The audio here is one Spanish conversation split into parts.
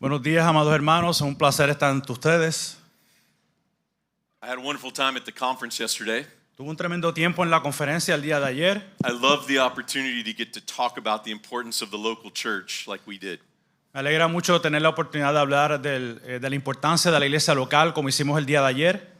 Buenos días, amados hermanos. Es un placer estar entre ustedes. I had a wonderful time at the conference yesterday. Tuve un tremendo tiempo en la conferencia el día de ayer. I love the opportunity to get to talk about the importance of the local church like we did. Me alegra mucho tener la oportunidad de hablar de la importancia de la iglesia local como hicimos el día de ayer.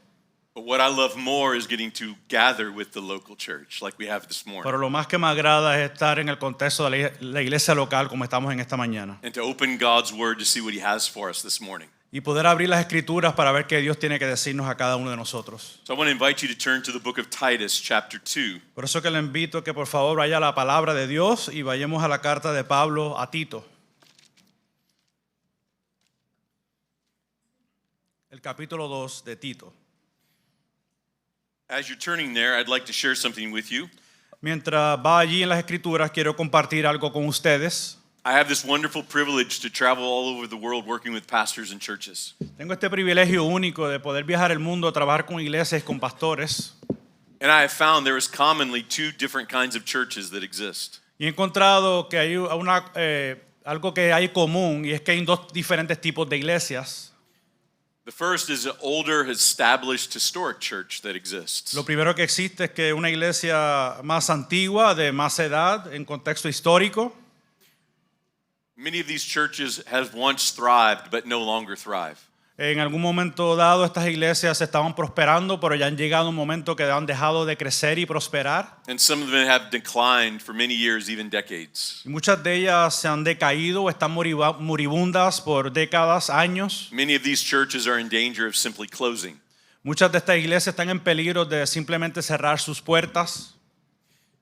But what I love more is getting to gather with the local church like we have this morning. Pero lo más que me agrada es estar en el contexto de la iglesia local como estamos en esta mañana. And to open God's word to see what he has for us this morning. Y poder abrir las escrituras para ver qué Dios tiene que decirnos a cada uno de nosotros. So I want to invite you to turn to the book of Titus chapter 2. Por eso que le invito a que por favor vaya a la palabra de Dios y vayamos a la carta de Pablo a Tito. El capítulo 2 de Tito. As you're turning there, I'd like to share something with you. Mientras va allí en las escrituras, quiero compartir algo con ustedes. I have this wonderful privilege to travel all over the world working with pastors and churches. Tengo este privilegio único de poder viajar el mundo, trabajar con iglesias y con pastores. And I have found there is commonly two different kinds of churches that exist. Y he encontrado que hay algo que hay común y es que hay dos diferentes tipos de iglesias. The first is an older, established, historic church that exists. Lo primero que existe es que una iglesia más antigua, de más edad, en contexto histórico. Many of these churches have once thrived, but no longer thrive. En algún momento dado estas iglesias estaban prosperando, pero ya han llegado a un momento que han dejado de crecer y prosperar. And some of them have declined for many years, even decades. Y muchas de ellas se han decaído o están moribundas por décadas, años. Many of these churches are in danger of simply closing. Muchas de estas iglesias están en peligro de simplemente cerrar sus puertas.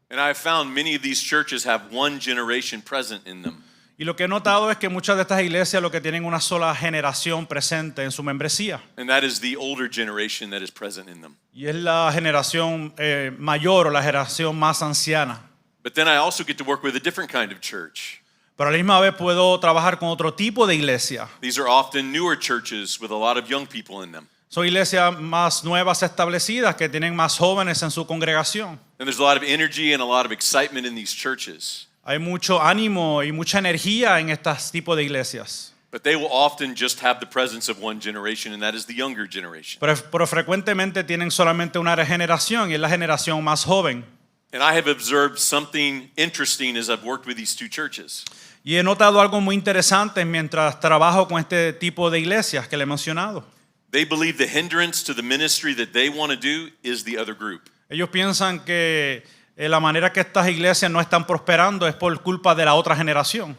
And I have found many of these churches have one generation present in them. Y lo que he notado es que muchas de estas iglesias lo que tienen una sola generación presente en su membresía. And that is the older generation that is present in them. Y es la generación mayor o la generación más anciana. But then I also get to work with a different kind of church. Pero a la misma vez puedo trabajar con otro tipo de iglesia. These are often newer churches with a lot of young people in them. Son iglesias más nuevas establecidas que tienen más jóvenes en su congregación. And there's a lot of energy and a lot of excitement in these churches. Hay mucho ánimo y mucha energía en estos tipos de iglesias. But they will often just have the presence of one generation, and that is the younger generation. Pero frecuentemente tienen solamente una generación y es la generación más joven. And I have observed something interesting as I've worked with these two churches. Y he notado algo muy interesante mientras trabajo con este tipo de iglesias que le he mencionado. They believe the hindrance to the ministry that they want to do is the other group. Ellos piensan que la manera que estas iglesias no están prosperando es por culpa de la otra generación.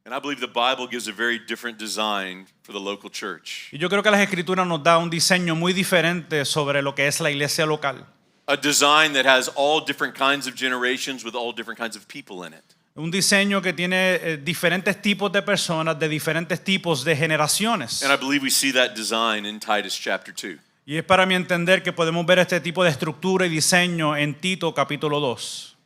And I believe the Bible gives a very different design for the local church. Y yo creo que las escrituras nos da un diseño muy diferente sobre lo que es la iglesia local. A design that has all different kinds of generations with all different kinds of people in it. Un diseño que tiene diferentes tipos de personas de diferentes tipos de generaciones. And I believe we see that design in Titus chapter 2. Y es para mi entender que podemos ver este tipo de estructura y diseño en Tito capítulo 2.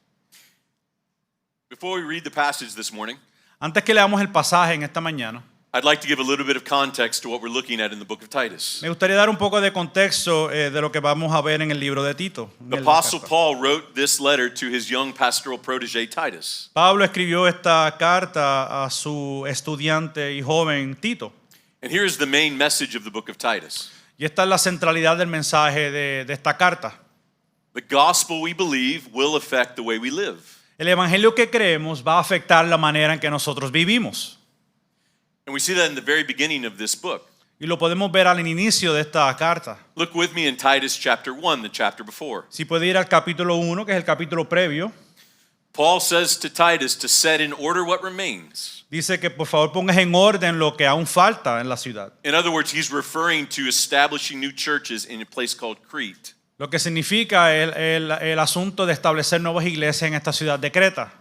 Before we read the passage this morning, Antes que leamos el pasaje en esta mañana, I'd like to give a little bit of context to what we're looking at in the book of Titus. me gustaría dar un poco de contexto de lo que vamos a ver en el libro de Tito. The Apostle Paul wrote this letter to his young pastoral protege Titus. Pablo escribió esta carta a su estudiante y joven Tito. And here is the main message of the book of Titus. Y esta es la centralidad del mensaje de esta carta. The gospel we believe will affect the way we live. El evangelio que creemos va a afectar la manera en que nosotros vivimos. And we see that in the very beginning of this book. Y lo podemos ver al inicio de esta carta. Look with me in Titus chapter 1, the chapter before. Si puede ir al capítulo 1, que es el capítulo previo, Paul says to Titus to set in order what remains. dice que por favor pongas en orden lo que aún falta en la ciudad. In other words, he's referring to establishing new churches in a place called Crete. Lo que significa el asunto de establecer nuevas iglesias en esta ciudad de Creta.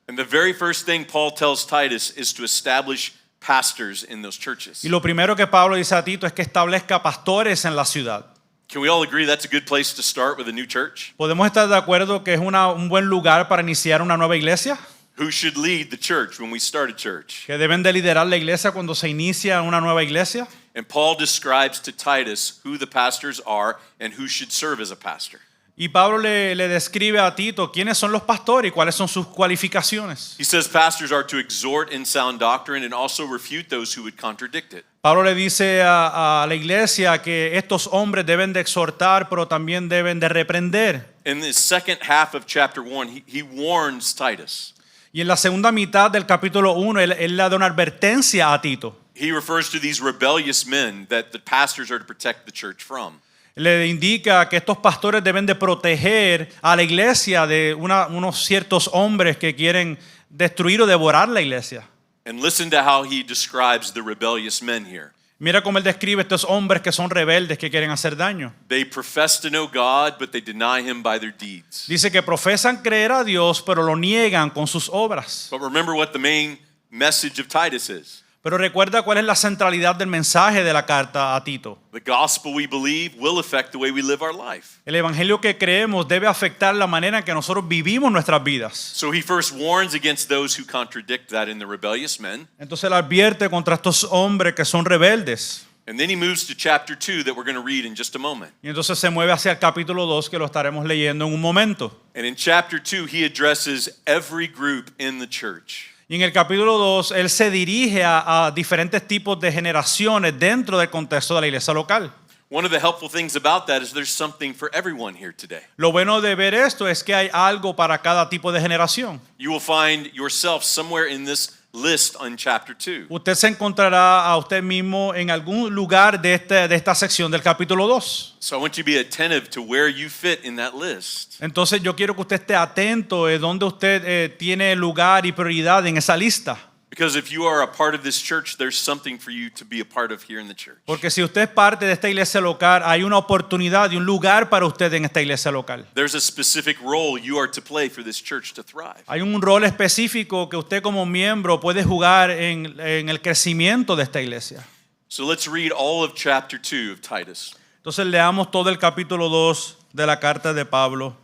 And the very first thing Paul tells Titus is to establish pastors in those churches. Y lo primero que Pablo dice a Tito es que establezca pastores en la ciudad. Can we all agree that's a good place to start with a new church? ¿Podemos estar de acuerdo que es un buen lugar para iniciar una nueva iglesia? Who should lead the church when we start a church? Que deben de liderar la iglesia cuando se inicia una nueva iglesia. And Paul describes to Titus who the pastors are and who should serve as a pastor. Y Pablo le describe a Tito quiénes son los pastores y cuáles son sus cualificaciones. He says pastors are to exhort in sound doctrine and also refute those who would contradict it. Pablo le dice a la iglesia que estos hombres deben de exhortar, pero también deben de reprender. In the second half of chapter 1, he warns Titus. Y en la segunda mitad del capítulo 1, él le da una advertencia a Tito. He refers to these rebellious men that the pastors are to protect the church from. Le indica que estos pastores deben de proteger a la iglesia de unos ciertos hombres que quieren destruir o devorar la iglesia. And listen to how he describes the rebellious men here. Mira cómo él describe estos hombres que son rebeldes, que quieren hacer daño. They profess to know God, but they deny him by their deeds. Dice que profesan creer a Dios, pero lo niegan con sus obras. But remember what the main message of Titus is. Pero recuerda cuál es la centralidad del mensaje de la carta a Tito. The gospel we believe will affect the way we live our life. El evangelio que creemos debe afectar la manera en que nosotros vivimos nuestras vidas. So he first warns against those who contradict that in the rebellious men. Entonces él advierte contra estos hombres que son rebeldes. And then he moves to chapter 2 that we're going to read in just a moment. Y entonces se mueve hacia el capítulo 2 que lo estaremos leyendo en un momento. And in chapter 2 he addresses every group in the church. Y en el capítulo 2 él se dirige a diferentes tipos de generaciones dentro del contexto de la iglesia local. One of the helpful things about that is there's something for everyone here today. Lo bueno de ver esto es que hay algo para cada tipo de generación. You will find yourself somewhere in this list on chapter 2. Usted se encontrará a usted mismo en algún lugar de esta sección del capítulo 2. So I want you to be attentive to where you fit in that list. Entonces yo quiero que usted esté atento de dónde usted tiene lugar y prioridad en esa lista. Because if you are a part of this church, there's something for you to be a part of here in the church. Porque si usted es parte de esta iglesia local, hay una oportunidad y un lugar para usted en esta iglesia local. There's a specific role you are to play for this church to thrive. Hay un rol específico que usted como miembro puede jugar en el crecimiento de esta iglesia. So let's read all of chapter 2 of Titus. Entonces leamos todo el capítulo 2 de la carta de Pablo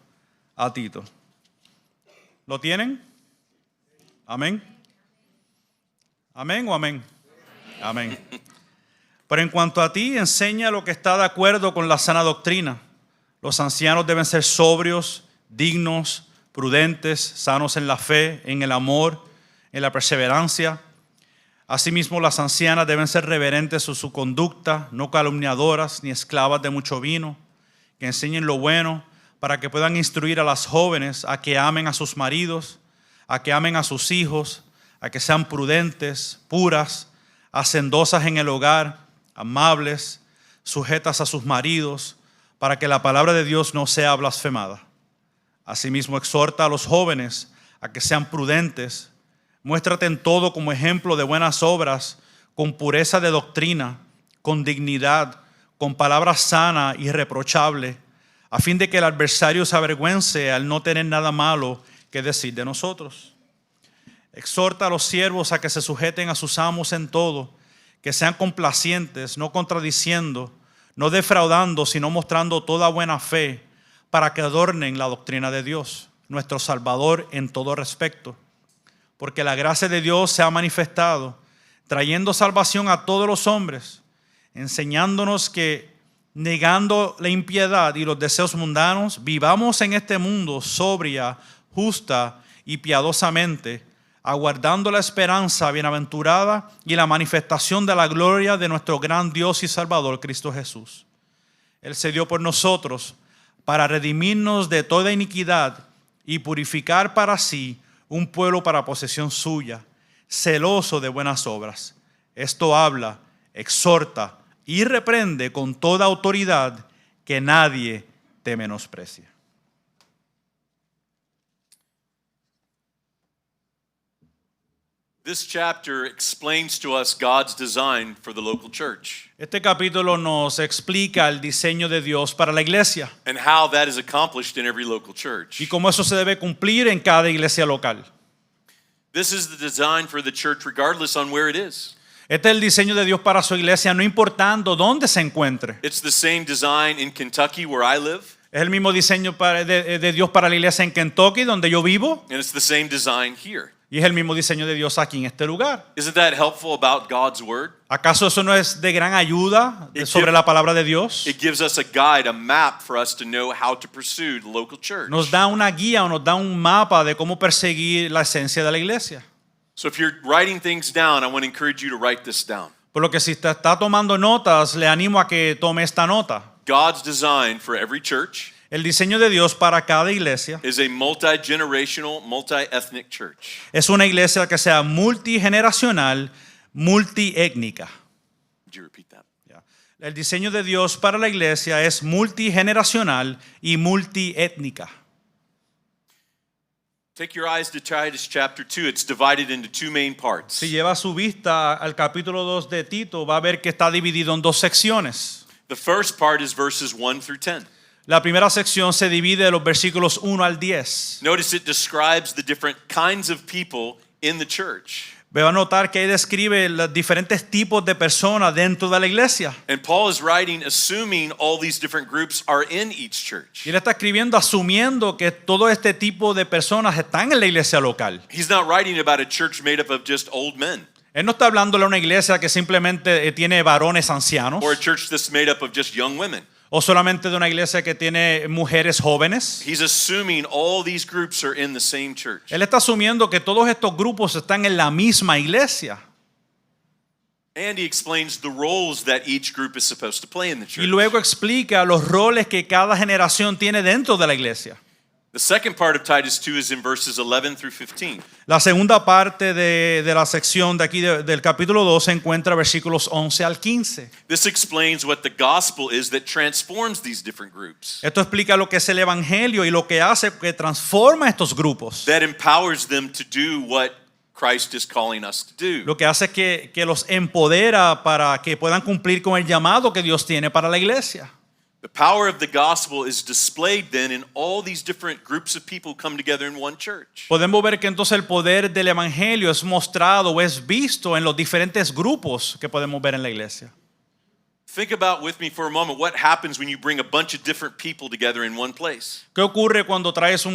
a Tito. ¿Lo tienen? Amén. ¿Amén o amén? Amén. Pero en cuanto a ti, enseña lo que está de acuerdo con la sana doctrina. Los ancianos deben ser sobrios, dignos, prudentes, sanos en la fe, en el amor, en la perseverancia. Asimismo, las ancianas deben ser reverentes en su conducta, no calumniadoras ni esclavas de mucho vino, que enseñen lo bueno para que puedan instruir a las jóvenes a que amen a sus maridos, a que amen a sus hijos, a que sean prudentes, puras, hacendosas en el hogar, amables, sujetas a sus maridos, para que la palabra de Dios no sea blasfemada. Asimismo, exhorta a los jóvenes a que sean prudentes. Muéstrate en todo como ejemplo de buenas obras, con pureza de doctrina, con dignidad, con palabra sana y irreprochable, a fin de que el adversario se avergüence al no tener nada malo que decir de nosotros. Exhorta a los siervos a que se sujeten a sus amos en todo, que sean complacientes, no contradiciendo, no defraudando, sino mostrando toda buena fe, para que adornen la doctrina de Dios, nuestro Salvador, en todo respecto. Porque la gracia de Dios se ha manifestado, trayendo salvación a todos los hombres, enseñándonos que, negando la impiedad y los deseos mundanos, vivamos en este mundo sobria, justa y piadosamente, aguardando la esperanza bienaventurada y la manifestación de la gloria de nuestro gran Dios y Salvador, Cristo Jesús. Él se dio por nosotros para redimirnos de toda iniquidad y purificar para sí un pueblo para posesión suya, celoso de buenas obras. Esto habla, exhorta y reprende con toda autoridad, que nadie te menosprecie. This chapter explains to us God's design for the local church Este capítulo nos explica el diseño de Dios para la iglesia and how that is accomplished in every local church. y cómo eso se debe cumplir en cada iglesia local. This is the design for the church regardless on where it is. Este es el diseño de Dios para su iglesia, no importando dónde se encuentre. It's the same design in Kentucky where I live, Es el mismo diseño de Dios para la iglesia en Kentucky, donde yo vivo, and it's the same design here. Y es el mismo diseño de Dios aquí en este lugar. Isn't that helpful about God's word? ¿Acaso eso no es de gran ayuda sobre la palabra de Dios? It gives us a guide, a map for us to know how to pursue the local church. Nos da una guía o nos da un mapa de cómo perseguir la esencia de la iglesia. So if you're writing things down, I want to encourage you to write this down. Por lo que si usted está tomando notas, le animo a que tome esta nota. God's design for every church El diseño de Dios para cada iglesia is a multi-generational, multi-ethnic church. es una iglesia que sea multigeneracional, multiétnica. Would you repeat that? El diseño de Dios para la iglesia es multigeneracional y multiétnica. Take your eyes to Titus chapter 2. It's divided into two main parts. Si lleva su vista al capítulo 2 de Tito, va a ver que está dividido en dos secciones. The first part is verses 1 through 10. La primera sección se divide de los versículos 1 al 10. Notice it describes the different kinds of people in the church. Ve a notar que ahí describe los diferentes tipos de personas dentro de la iglesia. And Paul is writing assuming all these different groups are in each church. Y él está escribiendo asumiendo que todo este tipo de personas están en la iglesia local. He's not writing about a church made up of just old men Él no está hablando de una iglesia que simplemente tiene varones ancianos or a church that's made up of just young women. o solamente de una iglesia que tiene mujeres jóvenes. He's assuming all these groups are in the same church. Él está asumiendo que todos estos grupos están en la misma iglesia. And he explains the roles that each group is supposed to play in the Y church. luego explica los roles que cada generación tiene dentro de la iglesia. The second part of Titus 2 is in verses 11 through 15. La segunda parte de la sección de aquí del capítulo 2 se encuentra versículos 11 al 15. This explains what the gospel is that transforms these different groups, Esto explica lo que es el evangelio y lo que hace que transforma estos grupos. that empowers them to do what Christ is calling us to do. Lo que hace que los empodera para que puedan cumplir con el llamado que Dios tiene para la iglesia. The power of the gospel is displayed then in all these different groups of people who come together in one church. Podemos ver que entonces el poder del evangelio es mostrado o es visto en los diferentes grupos que podemos ver en la iglesia. Think about with me for a moment what happens when you bring a bunch of different people together in one place. ¿Qué ocurre cuando traes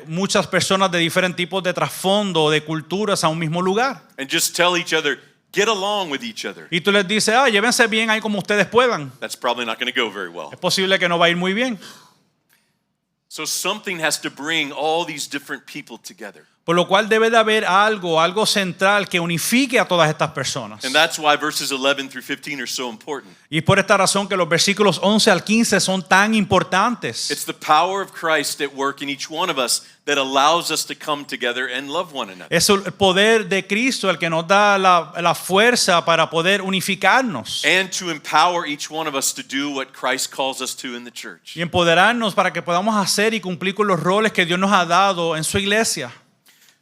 muchas personas de diferentes tipos de trasfondo o de culturas a un mismo lugar? And just tell each other, get along with each other. Y tú les dices, llévense bien ahí como ustedes puedan. That's probably not going to go very well. Es posible que no va a ir muy bien. So something has to bring all these different people together. Por lo cual debe de haber algo central que unifique a todas estas personas. And that's why verses 11 through 15 are so important. Y por esta razón que los versículos 11 al 15 son tan importantes. It's the power of Christ at work in each one of us that allows us to come together and love one another. Es el poder de Cristo el que nos da la fuerza para poder unificarnos And to empower each one of us to do what Christ calls us to in the church. y empoderarnos para que podamos hacer y cumplir con los roles que Dios nos ha dado en su iglesia.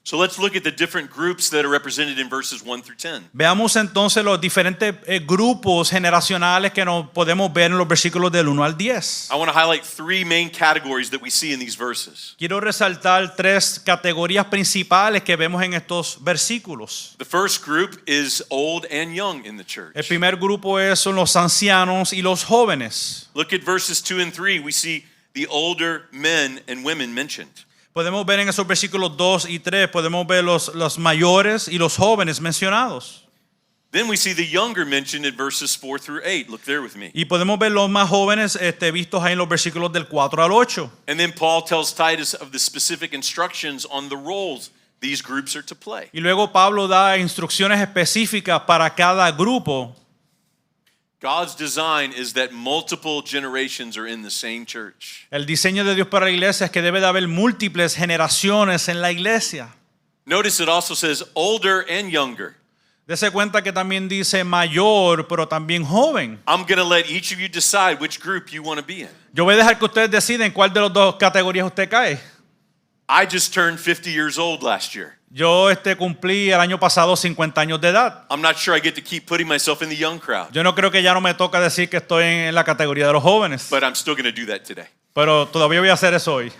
So let's look at the different groups that are represented in verses 1 through 10. Veamos entonces los diferentes grupos generacionales que nos podemos ver en los versículos del 1 al 10. I want to highlight three main categories that we see in these verses. Quiero resaltar tres categorías principales que vemos en estos versículos. The first group is old and young in the church. El primer grupo son los ancianos y los jóvenes. Look at verses 2 and 3. We see the older men and women mentioned. Podemos ver en esos versículos 2 y 3, podemos ver los mayores y los jóvenes mencionados. Then we see the younger mentioned in verses 4 through 8. Look there with me. Y podemos ver los más jóvenes vistos ahí en los versículos del 4 al 8. And then Paul tells Titus of the specific instructions on the roles these groups are to play. Y luego Pablo da instrucciones específicas para cada grupo. God's design is that multiple generations are in the same church. El diseño de Dios para la iglesia es que debe de haber múltiples generaciones en la iglesia. Notice it also says older and younger. Dese cuenta que también dice mayor, pero también joven. I'm going to let each of you decide which group you want to be in. Yo voy a dejar que ustedes deciden cuál de las dos categorías usted cae. I just turned 50 years old last year. Yo cumplí el año pasado 50 años de edad. I'm not sure I get to keep putting myself in the young crowd, Yo no creo que ya no me toca decir que estoy en la categoría de los jóvenes, but I'm still going to do that today. pero todavía voy a hacer eso hoy.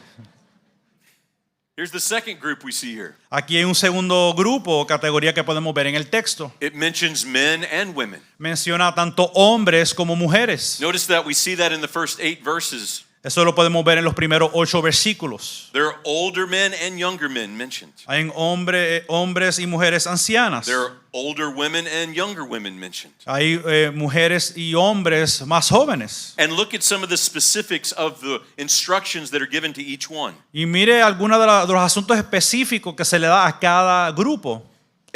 Here's the second group we see here. Aquí hay un segundo grupo o categoría que podemos ver en el texto. It mentions men and women. Menciona tanto hombres como mujeres. Notice that we see that in the first 8 verses. Eso lo podemos ver en los primeros 8 versículos. There are older men and younger men mentioned. Hay hombres y mujeres ancianas. There are older women and younger women mentioned. Hay mujeres y hombres más jóvenes. And look at some of the specifics of the instructions that are given to each one. Y mire algunos de los asuntos específicos que se le da a cada grupo.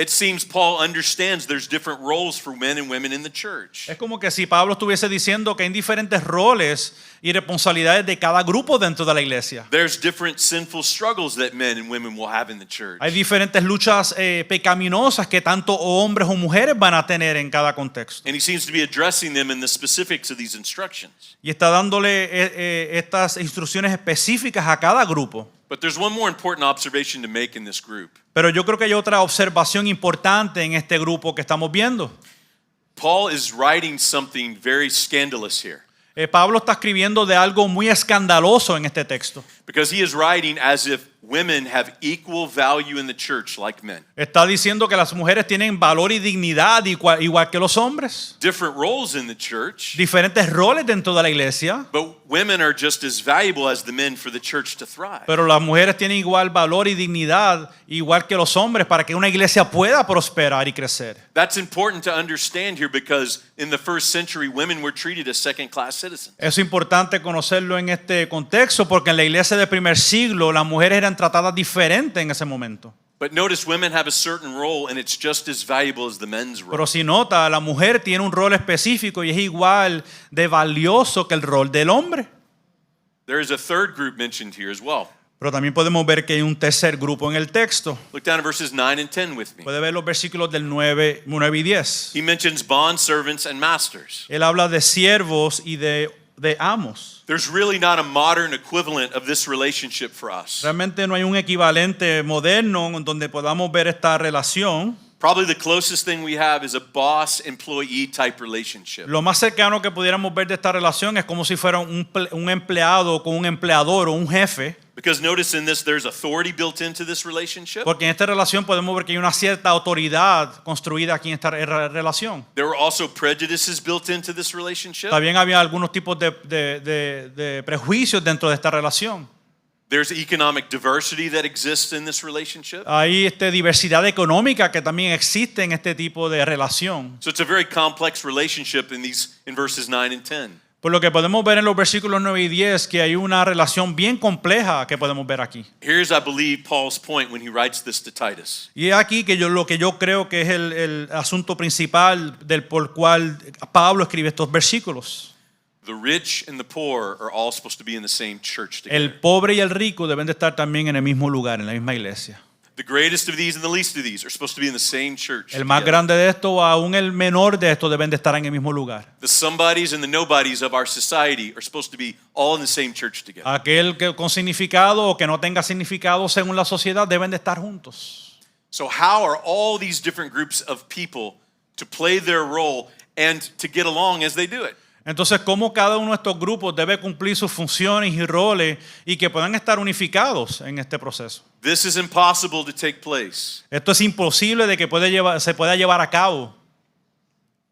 It seems Paul understands there's different roles for men and women in the church. Es como que si Pablo estuviese diciendo que hay diferentes roles y responsabilidades de cada grupo dentro de la iglesia. There's different sinful struggles that men and women will have in the church. Hay diferentes luchas pecaminosas que tanto hombres o mujeres van a tener en cada contexto. And he seems to be addressing them in the specifics of these instructions. Y está dándole estas instrucciones específicas a cada grupo. But there's one more important observation to make in this group. Pero yo creo que hay otra observación importante en este grupo que estamos viendo. Paul is writing something very scandalous here. Pablo está escribiendo de algo muy escandaloso en este texto. Because he is writing as if women have equal value in the church like men. Está diciendo que las mujeres tienen valor y dignidad igual que los hombres. Different roles in the church, Diferentes roles dentro de la iglesia. but women are just as valuable as the men for the church to thrive. Pero las mujeres tienen igual valor y dignidad, igual que los hombres, para que una iglesia pueda prosperar y crecer. That's important to understand here because in the first century, women were treated as second-class citizens. Es importante conocerlo en este contexto porque en la iglesia del primer siglo las mujeres eran tratadas diferente en ese momento. But notice women have a certain role and it's just as valuable as the men's role. Pero si nota, la mujer tiene un rol específico y es igual de valioso que el rol del hombre. There is a third group mentioned here as well. Pero también podemos ver que hay un tercer grupo en el texto. Look down at verses 9 and 10 with me. Puede ver los versículos del 9 y 10. He mentions bond servants and masters. Él habla de siervos y de amos. There's really not a modern equivalent of this relationship for us. Realmente no hay un equivalente moderno donde podamos ver esta relación. Probably the closest thing we have is a boss-employee type relationship. Lo más cercano que pudiéramos ver de esta relación es como si fuera un empleado con un empleador o un jefe. Because notice in this, there's authority built into this relationship. Porque en esta relación podemos ver que hay una cierta autoridad construida aquí en esta relación. There were also prejudices built into this relationship. También había algunos tipos de prejuicios dentro de esta relación. There's economic diversity that exists in this relationship. Hay diversidad económica que también existe en este tipo de relación. So it's a very complex relationship in verses 9 and 10. Por lo que podemos ver en los versículos 9 y 10 que hay una relación bien compleja que podemos ver aquí. Here's, I believe, Paul's point when he writes this to Titus. Y es aquí que lo que yo creo que es el asunto principal por cual Pablo escribe estos versículos. The rich and the poor are all supposed to be in the same church together. El pobre y el rico deben de estar también en el mismo lugar, en la misma iglesia. The greatest of these and the least of these are supposed to be in the same church. El más together. grande de esto o aún el menor de esto deben de estar en el mismo lugar. The somebodies and the nobodies of our society are supposed to be all in the same church together. Aquel que con significado o que no tenga significado según la sociedad deben de estar juntos. So how are all these different groups of people to play their role and to get along as they do it? Entonces, ¿cómo cada uno de estos grupos debe cumplir sus funciones y roles y que puedan estar unificados en este proceso? This is impossible to take place, Esto es imposible de que se pueda llevar a cabo,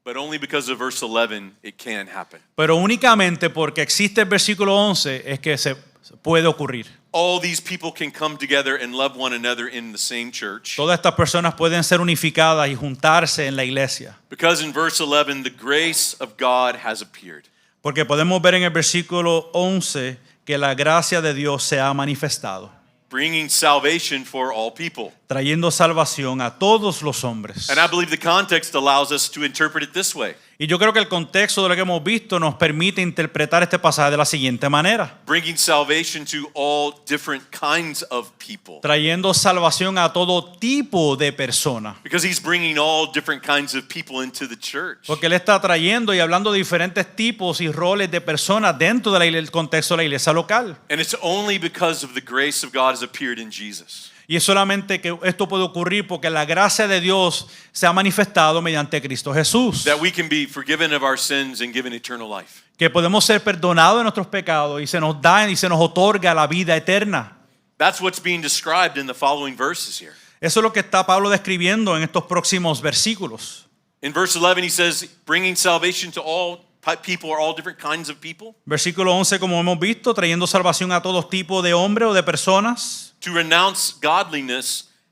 but only because of verse 11 it can happen. pero únicamente porque existe el versículo 11 es que se puede ocurrir. All these people can come together and love one another in the same church. Todas estas personas pueden ser unificadas y juntarse en la iglesia. Because in verse 11, the grace of God has appeared. Porque podemos ver en el versículo 11 que la gracia de Dios se ha manifestado, Bringing salvation for all people. trayendo salvación a todos los hombres. And I believe the context allows us to interpret it this way. Y yo creo que el contexto de lo que hemos visto nos permite interpretar este pasaje de la siguiente manera. Bringing salvation to all different kinds of people. Trayendo salvación a todo tipo de persona. Because he's bringing all different kinds of people into the church. Porque Él está trayendo y hablando de diferentes tipos y roles de personas dentro del contexto de la iglesia local. And it's only because of the grace of God has appeared in Jesus. Y es solamente que esto puede ocurrir porque la gracia de Dios se ha manifestado mediante Cristo Jesús. That we can be forgiven of our sins and given eternal life. Que podemos ser perdonados de nuestros pecados y se nos da y se nos otorga la vida eterna. That's what's being described in the following verses here. Eso es lo que está Pablo describiendo en estos próximos versículos. In verse 11 he says, bringing salvation to all people are all different kinds of people. Versículo 11, como hemos visto, trayendo salvación a todos tipos de hombres o de personas, To renounce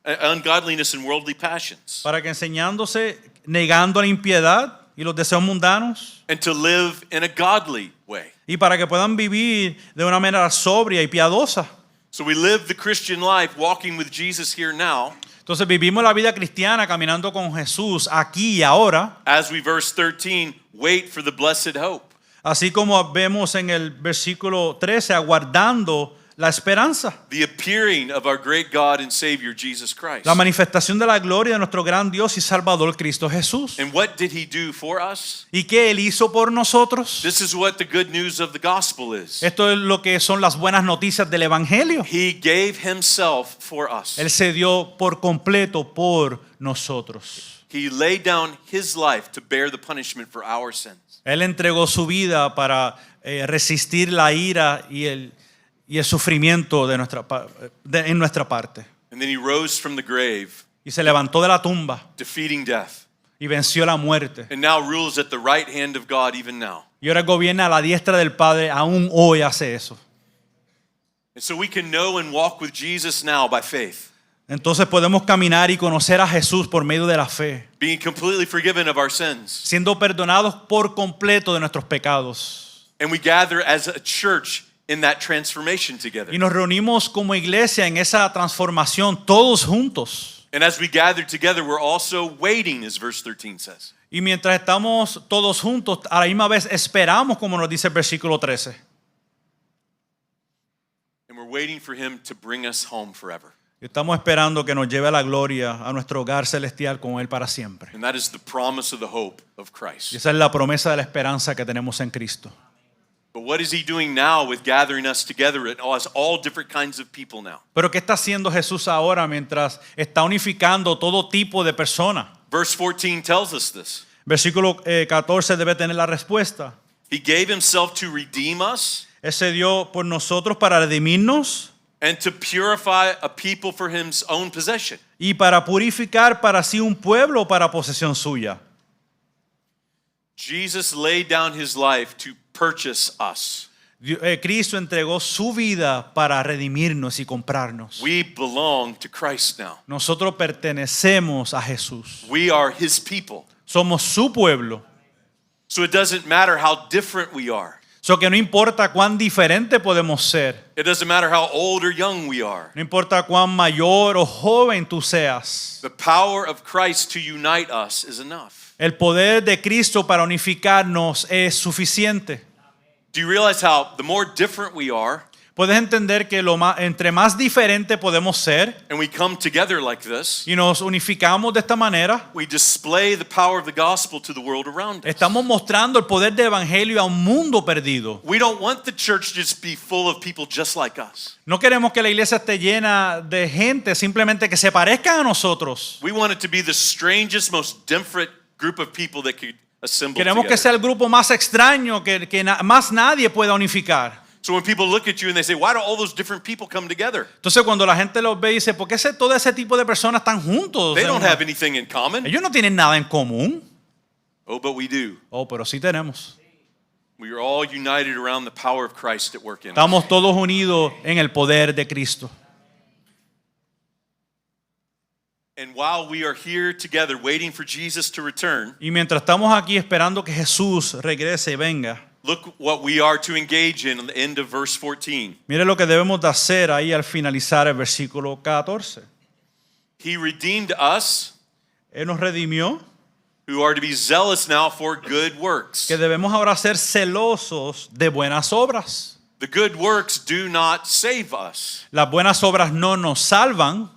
ungodliness and worldly passions. para que enseñándose, negando la impiedad y los deseos mundanos, And to live in a godly way. y para que puedan vivir de una manera sobria y piadosa. So we live the Christian life walking with Jesus here now. Entonces vivimos la vida cristiana caminando con Jesús aquí y ahora, As we, verse 13, wait for the blessed hope. así como vemos en el versículo 13, aguardando la esperanza, The appearing of our great God and Savior, Jesus Christ. la manifestación de la gloria de nuestro gran Dios y Salvador Cristo Jesús. And what did he do for us? ¿Y qué Él hizo por nosotros? This is what the good news of the gospel is. Esto es lo que son las buenas noticias del Evangelio. He gave himself for us. Él se dio por completo por nosotros. He laid down his life to bear the punishment for our sins. Él entregó su vida para resistir la ira y el sufrimiento de en nuestra parte. And then he rose from the grave, Y se levantó de la tumba defeating death. y venció la muerte. And now rules at the right hand of God even now. Y ahora gobierna a la diestra del Padre, aún hoy hace eso. And so we can know and walk with Jesus now by faith, Entonces podemos caminar y conocer a Jesús por medio de la fe, being completely forgiven of our sins. siendo perdonados por completo de nuestros pecados. And we gather as a church in that transformation together. Y nos reunimos como iglesia en esa transformación todos juntos. And as we gather together, we're also waiting, as verse 13 says. Y mientras estamos todos juntos, a la misma vez esperamos, como nos dice el versículo 13. And we're waiting for him to bring us home forever. Estamos esperando que nos lleve a la gloria, a nuestro hogar celestial con Él para siempre. And that is the promise of the hope of Y Christ. esa es la promesa de la esperanza que tenemos en Cristo. But what is he doing now with gathering us together as all different kinds of people now? Pero ¿qué está haciendo Jesús ahora mientras está unificando todo tipo de personas? Verse 14 tells us this. Versículo 14 debe tener la respuesta. He gave himself to redeem us Él se dio por nosotros para redimirnos and to purify a people for his own possession. y para purificar para sí un pueblo para posesión suya. Jesus laid down his life to purchase us. Cristo entregó su vida para redimirnos y comprarnos. We belong to Christ now. Nosotros pertenecemos a Jesús. We are his people. Somos su pueblo. So it doesn't matter how different we are. So que no importa cuán diferente podemos ser. It doesn't matter how old or young we are. No importa cuán mayor o joven tú seas. The power of Christ to unite us is enough. El poder de Cristo para unificarnos es suficiente. Do you realize how the more different we are, Puedes entender que entre más diferente podemos ser and we come together like this, y nos unificamos de esta manera, we display the power of the gospel to the world around us. estamos mostrando el poder del evangelio a un mundo perdido. We don't want the church to just be full of people just like us. No queremos que la iglesia esté llena de gente simplemente que se parezcan a nosotros. We want it to be the strangest, most different group of people that could assemble Queremos que together. sea el grupo más extraño que más nadie pueda unificar. So when people look at you and they say, why do all those different people come together? Entonces cuando la gente los ve y dice, ¿por qué todo ese tipo de personas están juntos? They don't have anything in common. Ellos no tienen nada en común. Oh, but we do. Oh, pero sí tenemos. We are all united around the power of Christ at work in us. Estamos todos unidos en el poder de Cristo. And while we are here together waiting for Jesus to return, Y mientras estamos aquí esperando que Jesús regrese y venga, look what we are to engage in at the end of verse 14. mire lo que debemos de hacer ahí al finalizar el versículo 14. He redeemed us, Él nos redimió, who are to be zealous now for good works. que debemos ahora ser celosos de buenas obras. The good works do not save us. Las buenas obras no nos salvan.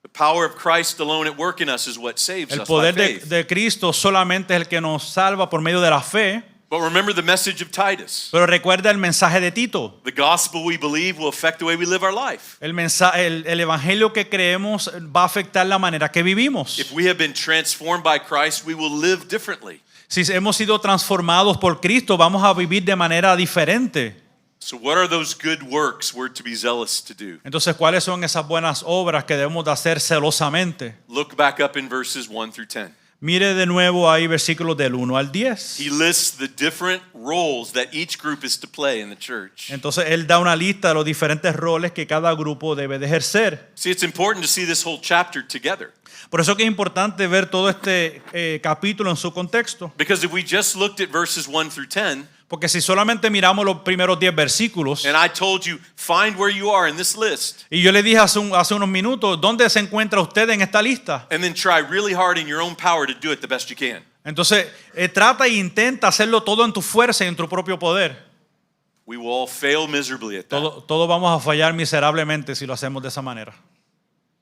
The power of Christ alone at work in us is what saves El us by poder faith. de Cristo solamente es el que nos salva por medio de la fe. But remember the message of Titus. Pero recuerda el mensaje de Tito. The gospel we believe will affect the way we live our life. El evangelio que creemos va a afectar la manera que vivimos. If we have been transformed by Christ, we will live differently. Si hemos sido transformados por Cristo, vamos a vivir de manera diferente. So what are those good works we're to be zealous to do? Entonces, ¿cuáles son esas buenas obras que debemos de hacer celosamente? Look back up in verses 1 through 10. Mire de nuevo ahí versículos del 1 al 10. He lists the different roles that each group is to play in the church. Entonces él da una lista de los diferentes roles que cada grupo debe de ejercer. See, it's important to see this whole chapter together. Por eso que es importante ver todo este capítulo en su contexto. Because if we just looked at verses 1 through 10, Porque si solamente miramos los primeros 10 versículos, and I told you, find where you are in this list, y yo le dije hace unos minutos, ¿dónde se encuentra usted en esta lista? and then try really hard in your own power to do it the best you can, Entonces, trata e intenta hacerlo todo en tu fuerza y en tu propio poder. we will all fail miserably at that. Todos vamos a fallar miserablemente si lo hacemos de esa manera.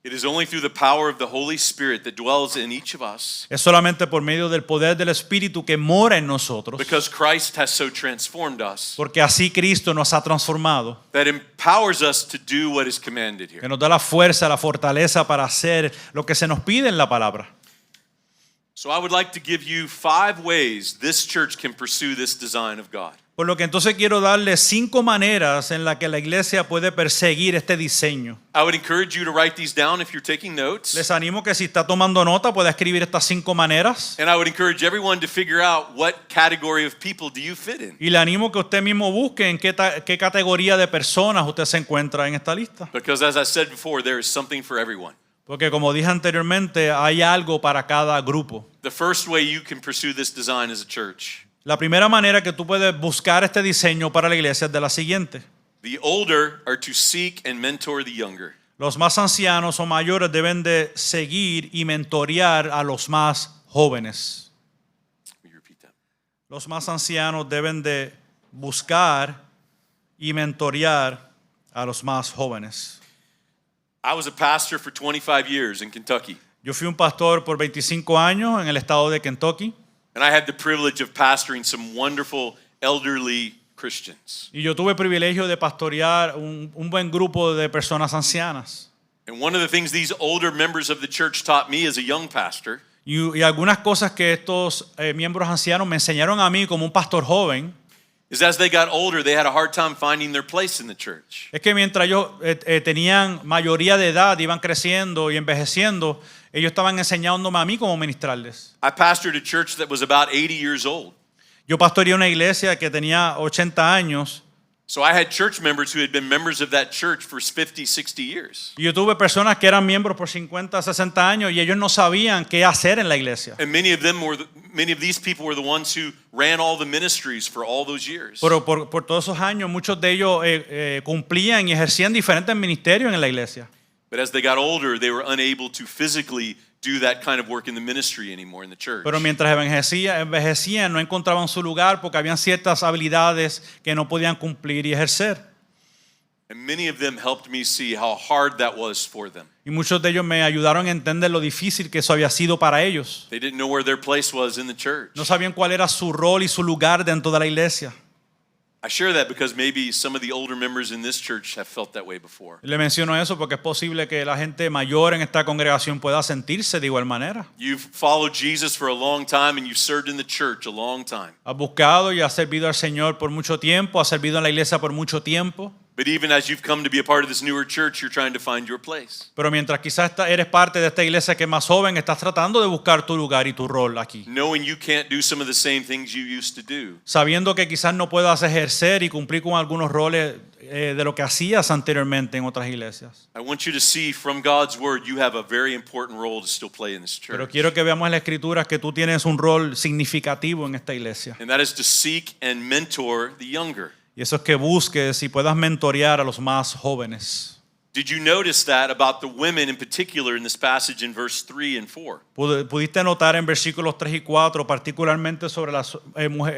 It is only through the power of the Holy Spirit that dwells in each of us, Es solamente por medio del poder del Espíritu que mora en nosotros, because Christ has so transformed us, porque así Cristo nos ha transformado, that empowers us to do what is commanded que here. nos da la fuerza, la fortaleza para hacer lo que se nos pide en la palabra. So I would like to give you 5 ways this church can pursue this design of God. Por lo que entonces quiero darle 5 maneras en las que la iglesia puede perseguir este diseño. I would encourage you to write these down if you're taking notes. Les animo que si está tomando nota pueda escribir estas 5 maneras. And I would encourage everyone to figure out what category of people do you fit in. Y le animo que usted mismo busque en qué categoría de personas usted se encuentra en esta lista. Because as I said before, there is something for everyone. Porque como dije anteriormente, hay algo para cada grupo. The first way you can pursue this design as a church, La primera manera que tú puedes buscar este diseño para la iglesia es de la siguiente. the older are to seek and mentor the younger. Los más ancianos o mayores deben de seguir y mentorear a los más jóvenes. Will you repeat that? Los más ancianos deben de buscar y mentorear a los más jóvenes. I was a pastor for 25 years in Kentucky, Yo fui un pastor por 25 años en el estado de Kentucky and I had the privilege of pastoring some wonderful elderly Christians. y yo tuve el privilegio de pastorear un buen grupo de personas ancianas. And one of the things these older members of the church taught me as a young pastor Y algunas cosas que estos miembros ancianos me enseñaron a mí como un pastor joven is as they got older, they had a hard time finding their place in the church. es que mientras ellos tenían mayoría de edad, iban creciendo y envejeciendo, ellos estaban enseñándome a mí cómo ministrarles. I pastored a church that was about 80 years old. Yo pastoreé una iglesia que tenía 80 años So I had church members who had been members of that church for 50, 60 years. y yo tuve personas que eran miembros por 50, 60 años y ellos no sabían qué hacer en la iglesia. And many of these people were the ones who ran all the ministries for all those years. Pero por todos esos años, muchos de ellos cumplían y ejercían diferentes ministerios en la iglesia. But as they got older, they were unable to physically do that kind of work in the ministry anymore in the church. Pero mientras envejecían, no encontraban su lugar porque habían ciertas habilidades que no podían cumplir y ejercer. And many of them helped me see how hard that was for them. Y muchos de ellos me ayudaron a entender lo difícil que eso había sido para ellos. They didn't know where their place was in the church. No sabían cuál era su rol y su lugar dentro de la iglesia. I share that because maybe some of the older members in this church have felt that way before. Le menciono eso porque es posible que la gente mayor en esta congregación pueda sentirse de igual manera. You've followed Jesus for a long time and you've served in the church a long time. Has buscado y has servido al Señor por mucho tiempo, has servido en la iglesia por mucho tiempo. But even as you've come to be a part of this newer church, you're trying to find your place. Pero mientras quizás eres parte de esta iglesia que es más joven, estás tratando de buscar tu lugar y tu rol aquí. Knowing you can't do some of the same things you used to do. Sabiendo que quizás no puedas ejercer y cumplir con algunos roles de lo que hacías anteriormente en otras iglesias. I want you to see from God's word you have a very important role to still play in this Pero church. quiero que veamos en la escritura que tú tienes un rol significativo en esta iglesia. And that is to seek and mentor the younger. Y eso es que busques y puedas mentorear a los más jóvenes. Did you notice that about the women in particular in this passage in verse 3 and 4? ¿Pudiste notar en versículos 3 y 4 particularmente sobre las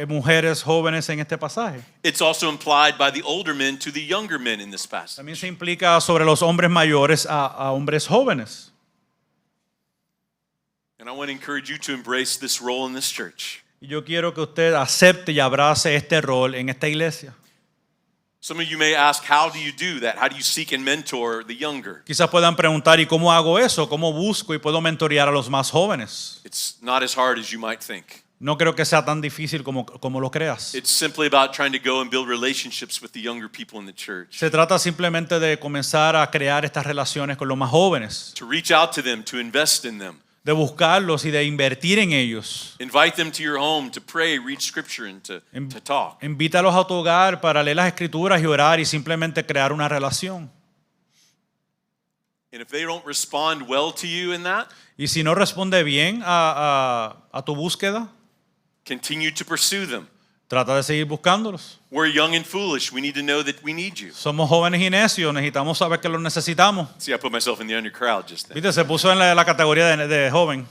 mujeres jóvenes en este pasaje? It's also implied by the older men to the younger men in this passage. También se implica sobre los hombres mayores a hombres jóvenes. And I want to encourage you to embrace this role in this church. Y yo quiero que usted acepte y abrace este rol en esta iglesia. Some of you may ask, how do you do that? How do you seek and mentor the younger? Quizás puedan preguntar, ¿y cómo hago eso? ¿Cómo busco y puedo mentorear a los más jóvenes? It's not as hard as you might think. No creo que sea tan difícil como lo creas. It's simply about trying to go and build relationships with the younger people in the church. Se trata simplemente de comenzar a crear estas relaciones con los más jóvenes, To reach out to them, to invest in them. de buscarlos y de invertir en ellos. Invite them to your home to pray, read scripture, and to talk. Invítalos a tu hogar para leer las escrituras y orar y simplemente crear una relación. And if they don't respond well to you in that, Y si no responde bien a tu búsqueda, continue to pursue them. trata de seguir buscándolos. We're young and foolish. We need to know that we need you. Somos jóvenes y necios, necesitamos saber que los necesitamos. See, I put myself in the under crowd just then. Viste, se puso en la categoría de joven.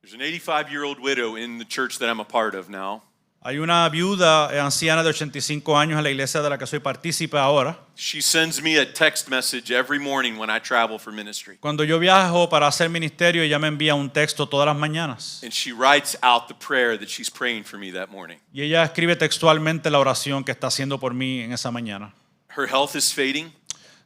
There's an 85-year-old widow in the church that I'm a part of now. Hay una viuda anciana de 85 años en la iglesia de la que soy partícipe ahora. She sends me a text message every morning when I travel for ministry. Cuando yo viajo para hacer ministerio, ella me envía un texto todas las mañanas. And she writes out the prayer that she's praying for me that morning. Y ella escribe textualmente la oración que está haciendo por mí en esa mañana. Her health is fading.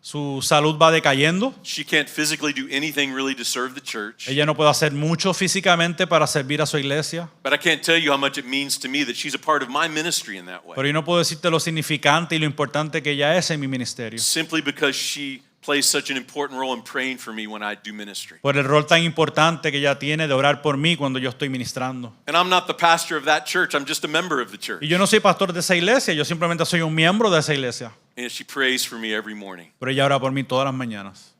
Su salud va decayendo. She can't physically do anything really to serve the church. Ella no puede hacer mucho físicamente para servir a su iglesia. But I can't tell you how much it means to me that she's a part of my ministry in that way. Pero yo no puedo decirte lo significante y lo importante que ella es en mi ministerio. Simply because she plays such an important role in praying for me when I do ministry. Por el rol tan importante que ella tiene de orar por mí cuando yo estoy ministrando. And I'm not the pastor of that church, I'm just a member of the church. Y yo no soy pastor de esa iglesia, yo simplemente soy un miembro de esa iglesia. And she prays for me every morning. Pero ella ora por mí todas las mañanas.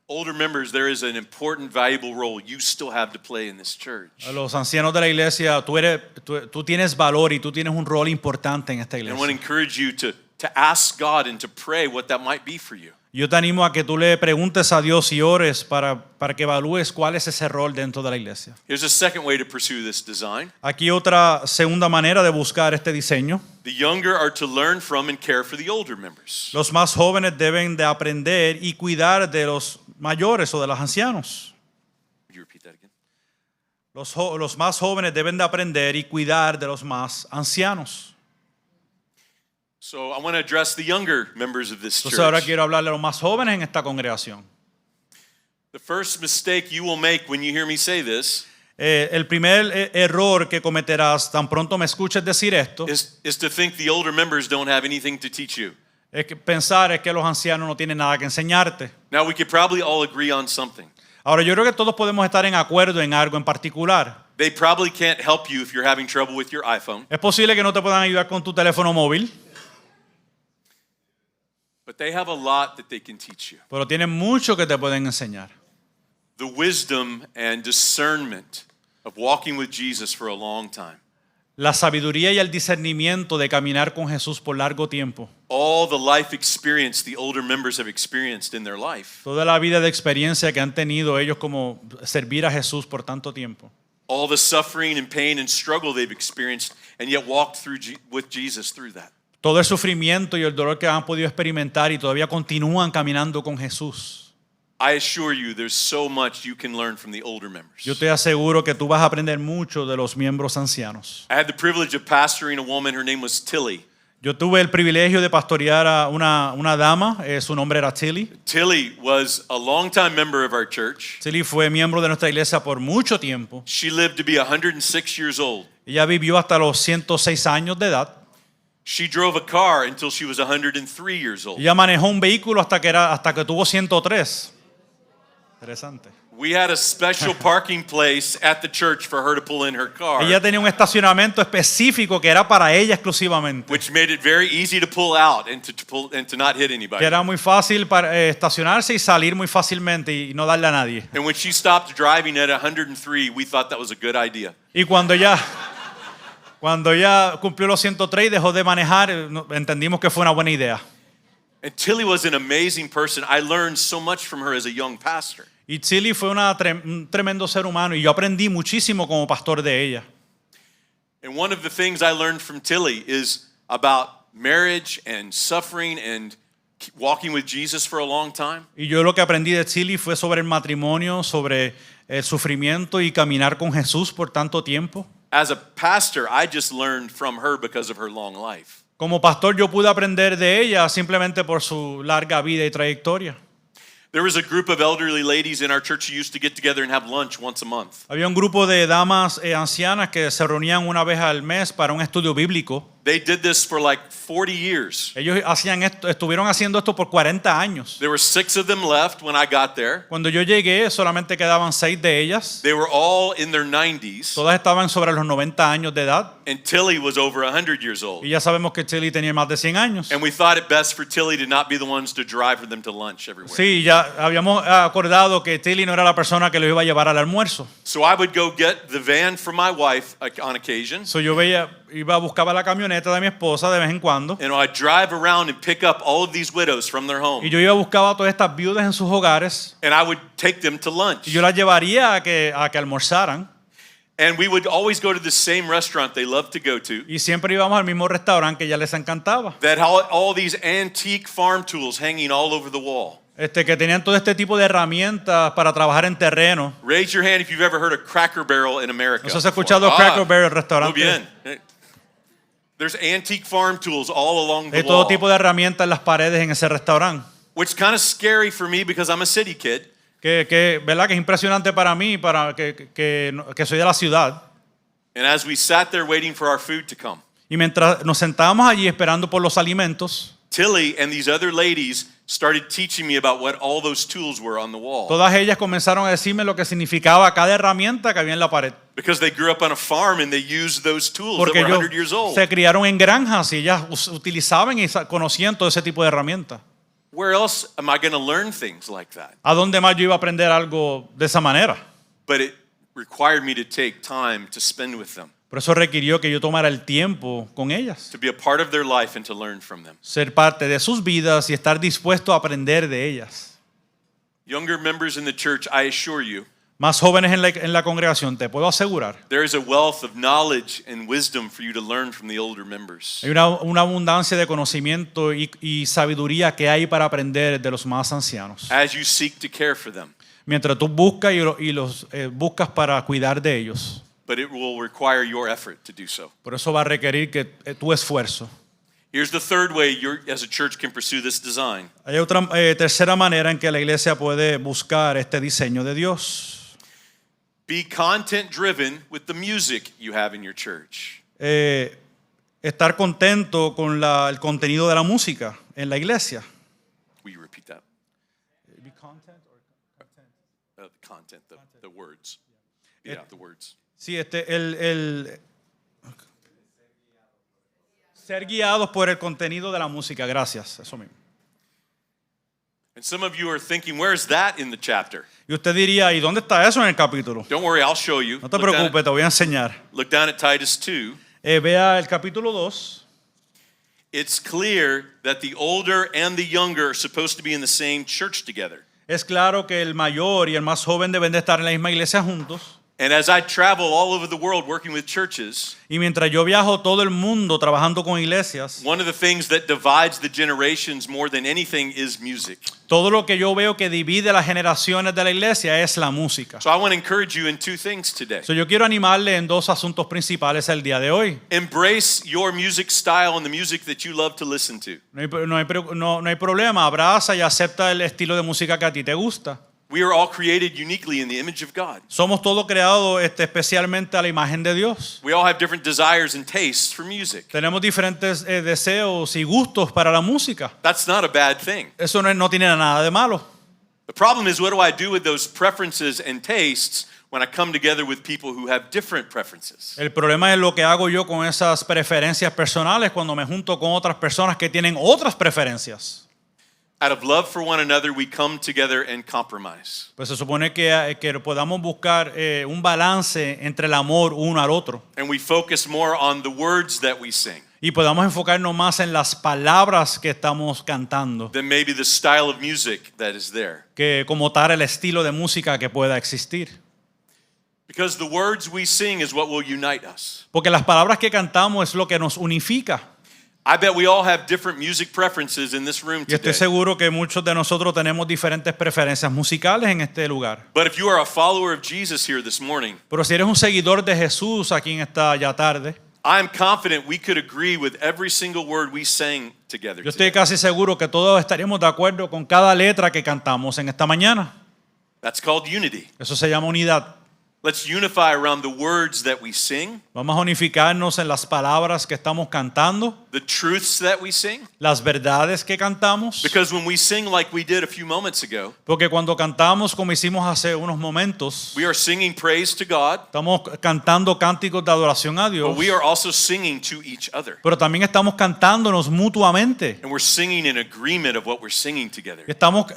Older members, there is an important, valuable role you still have to play in this church. A los ancianos de la iglesia, tú tienes valor y tú tienes un rol importante en esta And I want to iglesia. encourage you to ask God and to pray what that might be for you. Yo te animo a que tú le preguntes a Dios y ores para que evalúes cuál es ese rol dentro de la iglesia. Here's a second way to pursue this design. Aquí otra segunda manera de buscar este diseño. The younger are to learn from and care for the older members. Los más jóvenes deben de aprender y cuidar de los mayores o de los ancianos. Would you repeat that again? Los más jóvenes deben de aprender y cuidar de los más ancianos. So I want to address the younger members of this Entonces ahora church. quiero hablarle a los más jóvenes en esta congregación. The first mistake you will make when you hear me say this El primer error que cometerás tan pronto me escuches decir esto is to think the older members don't have anything to teach you. es que pensar es que los ancianos no tienen nada que enseñarte. Now we could probably all agree on something. Ahora yo creo que todos podemos estar en acuerdo en algo en particular. They probably can't help you if you're having trouble with your iPhone, Es posible que no te puedan ayudar con tu teléfono móvil, but they have a lot that they can teach you. pero tienen mucho que te pueden enseñar. The wisdom and discernment of walking with Jesus for a long time. La sabiduría y el discernimiento de caminar con Jesús por largo tiempo. All the life experience the older members have experienced in their life. Toda la vida de experiencia que han tenido ellos como servir a Jesús por tanto tiempo. All the suffering and pain and struggle they've experienced and yet walked through with Jesus through that. Todo el sufrimiento y el dolor que han podido experimentar y todavía continúan caminando con Jesús. I assure you there's so much you can learn from the older members. Yo te aseguro que tú vas a aprender mucho de los miembros ancianos. I had the privilege of pastoring a woman, her name was Tilly. Yo tuve el privilegio de pastorear a una dama, su nombre era Tilly. Tilly was a longtime member of our church. Tilly fue miembro de nuestra iglesia por mucho tiempo. She lived to be 106 years old. Ella vivió hasta los 106 años de edad. She drove a car until she was 103 years old. Ella manejó un vehículo hasta que tuvo 103. Interesante. We had a special parking place at the church for her to pull in her car, Ella tenía un estacionamiento específico que era para ella exclusivamente. which made it very easy to pull out and to not hit anybody. Que era muy fácil para estacionarse y salir muy fácilmente y no darle a nadie. And when she stopped driving at 103, we thought that was a good idea. Y cuando ya cumplió los 103 y dejó de manejar, entendimos que fue una buena idea. And Tilly was an amazing person. I learned so much from her as a young pastor. Y Tilly fue un tremendo ser humano y yo aprendí muchísimo como pastor de ella. And one of the things I learned from Tilly is about marriage and suffering and walking with Jesus for a long time. Y yo lo que aprendí de Tilly fue sobre el matrimonio, sobre el sufrimiento y caminar con Jesús por tanto tiempo. As a pastor, I just learned from her because of her long life. Como pastor yo pude aprender de ella simplemente por su larga vida y trayectoria. There was a group of elderly ladies in our church who used to get together and have lunch once a month. Había un grupo de damas ancianas que se reunían una vez al mes para un estudio bíblico. They did this for like 40 years. Ellos hacían esto, estuvieron haciendo esto por 40 años. There were 6 of them left when I got there. Cuando yo llegué, solamente quedaban 6 de ellas. They were all in their 90s. Todas estaban sobre los 90 años de edad. And Tilly was over 100 years old. Y ya sabemos que Tilly tenía más de 100 años. And we thought it best for Tilly to not be the ones to drive for them to lunch everywhere. Sí, ya habíamos acordado que Tilly no era la persona que lo iba a llevar al almuerzo. So I would go get the van for my wife on occasion. So yo buscaba la camioneta de mi esposa de vez en cuando. And I'd drive around and pick up all of these widows from their Y home. yo buscaba a todas estas viudas en sus hogares. And I would take them to lunch. Y yo las llevaría a que almorzaran. And we would always go to the same restaurant they loved to go to. Y siempre íbamos al mismo restaurante que ya les encantaba. That had all these antique farm tools hanging all over the wall. Que tenían todo este tipo de herramientas para trabajar en terreno. Raise your hand if you've ever heard of Cracker Barrel in America. ¿No has escuchado Cracker Barrel, el Muy restaurante? bien. There's antique farm tools all along the Hay todo wall. tipo de herramientas en las paredes en ese restaurante. Which kind of scary for me because I'm a city kid. ¿Verdad? Que es impresionante para mí, que soy de la ciudad. And as we sat there waiting for our food to come, Y mientras nos sentábamos allí esperando por los alimentos, Tilly and these other ladies started teaching me about what all those tools were on the wall. todas ellas comenzaron a decirme lo que significaba cada herramienta que había en la pared. Because they grew up on a farm and they used those tools that Porque were ellos 100 years old. se criaron en granjas y ellas utilizaban y conocían todo ese tipo de herramientas. Where else am I going to learn things like that? ¿A dónde más yo iba a aprender algo de esa manera? But it required me to take time to spend with them, Por eso requirió que yo tomara el tiempo con ellas, to be a part of their life and to learn from them. ser parte de sus vidas y estar dispuesto a aprender de ellas. Younger members in the church, I assure you, Más jóvenes en la congregación, te puedo asegurar, there is a wealth of knowledge and wisdom for you to learn from the older members. hay una abundancia de conocimiento y sabiduría que hay para aprender de los más ancianos. As you seek to care for them, Mientras tú buscas y los buscas para cuidar de ellos. but it will require your effort to do so. Por eso va a requerir que tu esfuerzo. Here's the third way you as a church can pursue this design. Hay otra tercera manera en que la iglesia puede buscar este diseño de Dios. Be content driven with the music you have in your church. Estar contento con el contenido de la música en la iglesia. Will you repeat that? The content, the words. Yeah, the words. Sí, ser guiados por el contenido de la música, gracias, eso mismo. And some of you are thinking, where's that in the chapter? Y usted diría, ¿y dónde está eso en el capítulo? Don't worry, I'll show you. No te preocupes, te voy a enseñar. Look down at Titus 2. Vea el capítulo 2. It's clear that the older and the younger are supposed to be in the same church together. Es claro que el mayor y el más joven deben de estar en la misma iglesia juntos. And as I travel all over the world working with churches, Y mientras yo viajo todo el mundo trabajando con iglesias, one of the things that divides the generations more than anything is music. todo lo que yo veo que divide las generaciones de la iglesia es la música. So I want to encourage you in two things today. Yo quiero animarle en dos asuntos principales el día de hoy. Embrace your music style and the music that you love to listen to. No hay problema, abraza y acepta el estilo de música que a ti te gusta. We are all created uniquely in the image of God. Somos todos creados especialmente a la imagen de Dios. We all have different desires and tastes for music. Tenemos diferentes deseos y gustos para la música. That's not a bad thing. Eso no tiene nada de malo. The problem is, what do I do with those preferences and tastes when I come together with people who have different preferences? El problema es lo que hago yo con esas preferencias personales cuando me junto con otras personas que tienen otras preferencias. Out of love for one another, we come together and compromise. Pues se supone que podamos buscar un balance entre el amor uno al otro And we focus more on the words that we sing y podamos enfocarnos más en las palabras que estamos cantando than maybe the style of music that is there. que como tal el estilo de música que pueda existir. Because the words we sing is what will unite us. Porque las palabras que cantamos es lo que nos unifica. I bet we all have different music preferences in this room Y estoy today. seguro que muchos de nosotros tenemos diferentes preferencias musicales en este lugar. But if you are a follower of Jesus here this morning, Pero si eres un seguidor de Jesús aquí en esta ya tarde, I am confident we could agree with every single word we sang together yo estoy today. casi seguro que todos estaríamos de acuerdo con cada letra que cantamos en esta mañana. That's called unity. Eso se llama unidad. Let's unify around the words that we sing, Vamos a unificarnos en las palabras que estamos cantando, the truths that we sing. las verdades que cantamos. Because when we sing like we did a few moments ago, Porque cuando cantamos como hicimos hace unos momentos, we are singing praise to God, estamos cantando cánticos de adoración a Dios, but we are also singing to each other. pero también estamos cantándonos mutuamente. And we're singing in agreement of what we're singing together. Estamos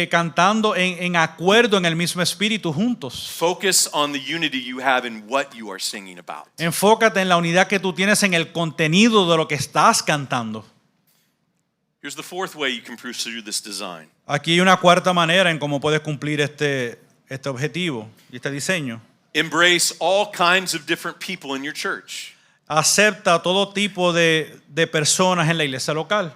cantando en acuerdo en el mismo espíritu juntos. Focus on the unity you have in what you are singing about. Enfócate en la unidad que tú tienes en el contenido de lo que estás cantando. Here's the fourth way you can pursue this design. Aquí hay una cuarta manera en cómo puedes cumplir este objetivo y este diseño. Embrace all kinds of different people in your church. Acepta todo tipo de personas en la iglesia local.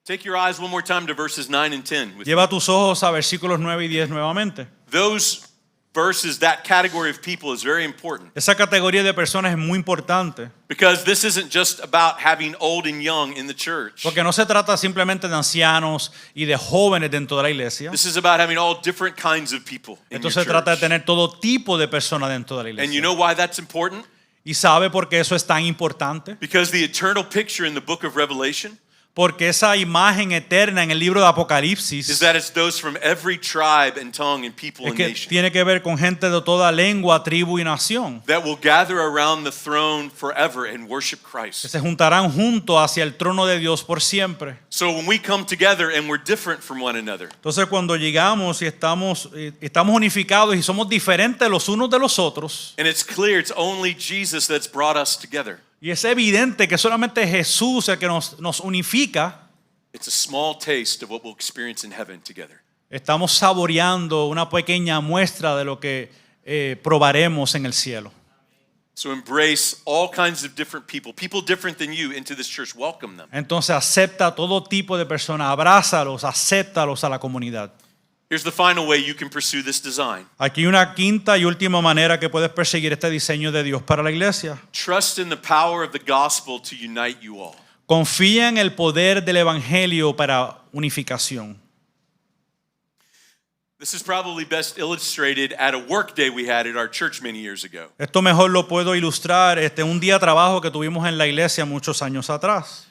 Take your eyes one more time to verses 9 and 10. With Lleva tus ojos a versículos 9 y 10 nuevamente. those verses, that category of people is very important. Esa categoría de personas es muy importante, Because this isn't just about having old and young in the church. porque no se trata simplemente de ancianos y de jóvenes dentro de la iglesia. This is about having all different kinds of people in Esto your se trata de church. tener todo tipo de personas dentro de la And you iglesia. know why that's important? ¿Y sabe por qué eso es tan importante? Because the eternal picture in the book of Revelation Porque esa imagen eterna en el libro de is Apocalipsis that it's those from every tribe and tongue and people es and que nation tiene que ver con gente de toda lengua, tribu y nación, that will gather around the throne forever and worship que Christ. se juntarán juntos hacia el trono de Dios por siempre. So when we come together and we're different from one another, Entonces cuando llegamos y estamos unificados y somos diferentes los unos de los otros, and it's clear it's only Jesus that's brought us together, y es evidente que solamente Jesús es el que nos unifica, it's a small taste of what we'll experience in heaven together. estamos saboreando una pequeña muestra de lo que probaremos en el cielo. So embrace all kinds of different people different than you into this church. Welcome them. Entonces acepta todo tipo de personas, abrázalos, acéptalos a la comunidad. Here's the final way you can pursue this design. Aquí hay una quinta y última manera que puedes perseguir este diseño de Dios para la iglesia. Trust in the power of the gospel to unite you all. Confía en el poder del evangelio para unificación. This is probably best illustrated at a work day we had at our church many years ago. Esto mejor lo puedo ilustrar un día de trabajo que tuvimos en la iglesia muchos años atrás.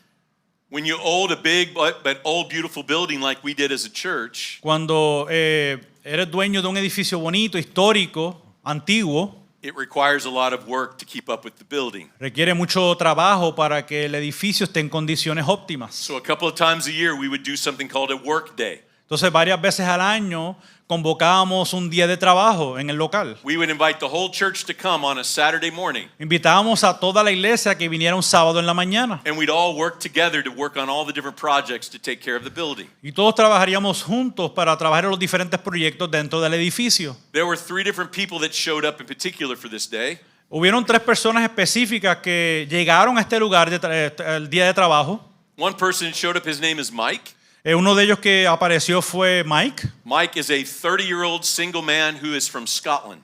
When you own a big but old beautiful building like we did as a church, Cuando eres dueño de un edificio bonito, histórico, antiguo, it requires a lot of work to keep up with the building. requiere mucho trabajo para que el edificio esté en condiciones óptimas. So a couple of times a year we would do something called a work day. Entonces varias veces al año convocábamos un día de trabajo en el local. We would invite the whole church to come on a Saturday morning, Invitábamos a toda la iglesia que viniera un sábado en la mañana. and we'd all work together to work on all the different projects to take care of the building. Y todos trabajaríamos juntos para trabajar en los diferentes proyectos dentro del edificio. There were 3 different people that showed up in particular for this day. Hubieron 3 personas específicas que llegaron a este lugar el día de trabajo. One person showed up, his name is Mike. Uno de ellos que apareció fue Mike. Mike is a 30-year-old single man who is from Scotland.